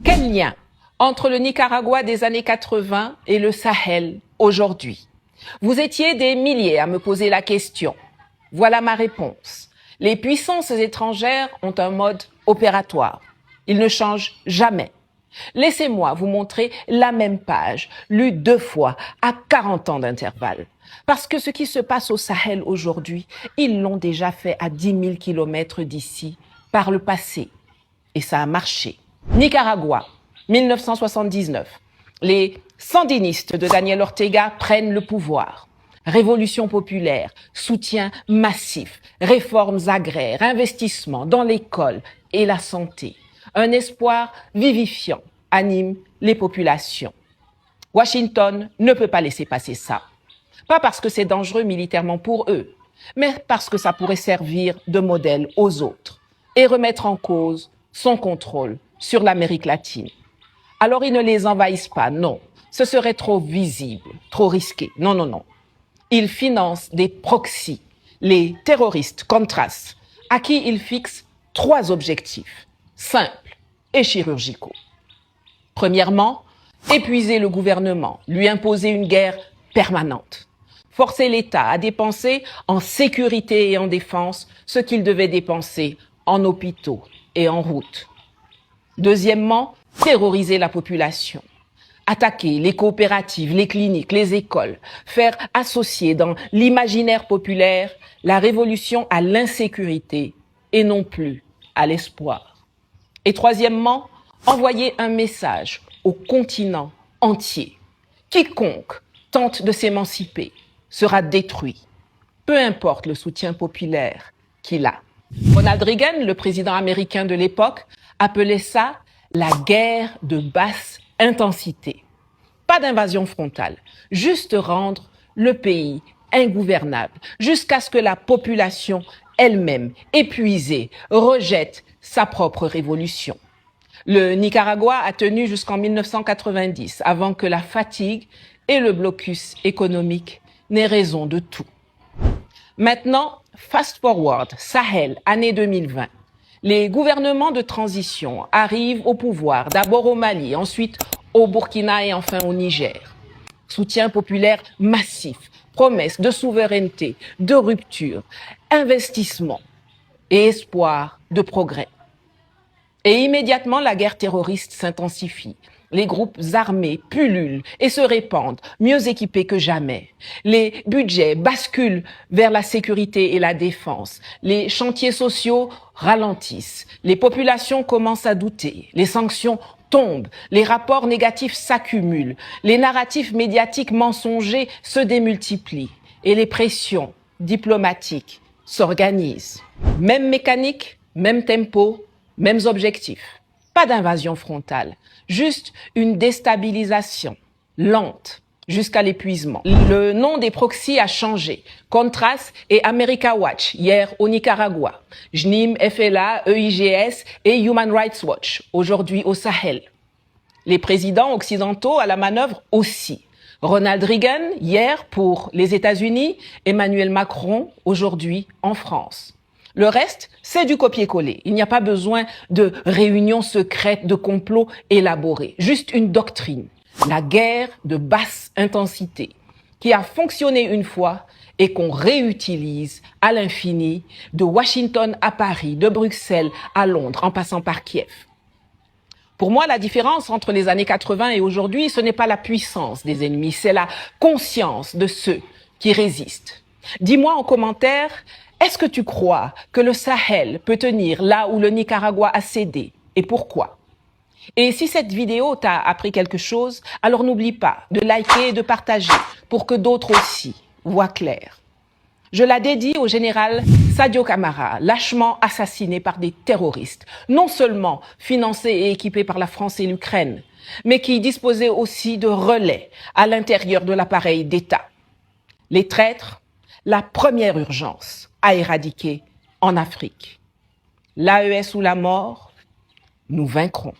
Quel lien entre le Nicaragua des années 80 et le Sahel aujourd'hui? Vous étiez des milliers à me poser la question. Voilà ma réponse. Les puissances étrangères ont un mode opératoire. Il ne change jamais. Laissez-moi vous montrer la même page, lue 2 fois, à 40 ans d'intervalle. Parce que ce qui se passe au Sahel aujourd'hui, ils l'ont déjà fait à 10 000 kilomètres d'ici, par le passé. Et ça a marché. Nicaragua, 1979. Les sandinistes de Daniel Ortega prennent le pouvoir. Révolution populaire, soutien massif, réformes agraires, investissements dans l'école et la santé. Un espoir vivifiant anime les populations. Washington ne peut pas laisser passer ça. Pas parce que c'est dangereux militairement pour eux, mais parce que ça pourrait servir de modèle aux autres et remettre en cause son contrôle sur l'Amérique latine. Alors ils ne les envahissent pas, non. Ce serait trop visible, trop risqué. Non, non, non. Ils financent des proxys, les terroristes Contras, à qui ils fixent 3 objectifs, simples et chirurgicaux. Premièrement, épuiser le gouvernement, lui imposer une guerre permanente. Forcer l'État à dépenser en sécurité et en défense ce qu'il devait dépenser en hôpitaux et en routes. Deuxièmement, terroriser la population. Attaquer les coopératives, les cliniques, les écoles, faire associer dans l'imaginaire populaire la révolution à l'insécurité et non plus à l'espoir. Et troisièmement, envoyer un message au continent entier. Quiconque tente de s'émanciper sera détruit, peu importe le soutien populaire qu'il a. Ronald Reagan, le président américain de l'époque, appelait ça la guerre de basse intensité. Pas d'invasion frontale, juste rendre le pays ingouvernable jusqu'à ce que la population elle-même, épuisée, rejette sa propre révolution. Le Nicaragua a tenu jusqu'en 1990 avant que la fatigue et le blocus économique n'aient raison de tout. Maintenant, fast forward, Sahel, année 2020. Les gouvernements de transition arrivent au pouvoir, d'abord au Mali, ensuite au Burkina et enfin au Niger. Soutien populaire massif, promesses de souveraineté, de rupture, investissement et espoir de progrès. Et immédiatement, la guerre terroriste s'intensifie. Les groupes armés pullulent et se répandent, mieux équipés que jamais. Les budgets basculent vers la sécurité et la défense. Les chantiers sociaux ralentissent. Les populations commencent à douter. Les sanctions tombent. Les rapports négatifs s'accumulent. Les narratifs médiatiques mensongers se démultiplient. Et les pressions diplomatiques s'organisent. Même mécanique, même tempo, mêmes objectifs. Pas d'invasion frontale, juste une déstabilisation lente jusqu'à l'épuisement. Le nom des proxys a changé. Contras et America Watch, hier au Nicaragua. JNIM, FLA, EIGS et Human Rights Watch, aujourd'hui au Sahel. Les présidents occidentaux à la manœuvre aussi. Ronald Reagan, hier pour les États-Unis, Emmanuel Macron, aujourd'hui en France. Le reste, c'est du copier-coller. Il n'y a pas besoin de réunions secrètes, de complots élaborés. Juste une doctrine. La guerre de basse intensité, qui a fonctionné une fois et qu'on réutilise à l'infini, de Washington à Paris, de Bruxelles à Londres, en passant par Kiev. Pour moi, la différence entre les années 80 et aujourd'hui, ce n'est pas la puissance des ennemis, c'est la conscience de ceux qui résistent. Dis-moi en commentaire, est-ce que tu crois que le Sahel peut tenir là où le Nicaragua a cédé et pourquoi? Et si cette vidéo t'a appris quelque chose, alors n'oublie pas de liker et de partager pour que d'autres aussi voient clair. Je la dédie au général Sadio Camara, lâchement assassiné par des terroristes, non seulement financés et équipés par la France et l'Ukraine, mais qui disposaient aussi de relais à l'intérieur de l'appareil d'État. Les traîtres, la première urgence à éradiquer en Afrique. L'AES ou la mort, nous vaincrons.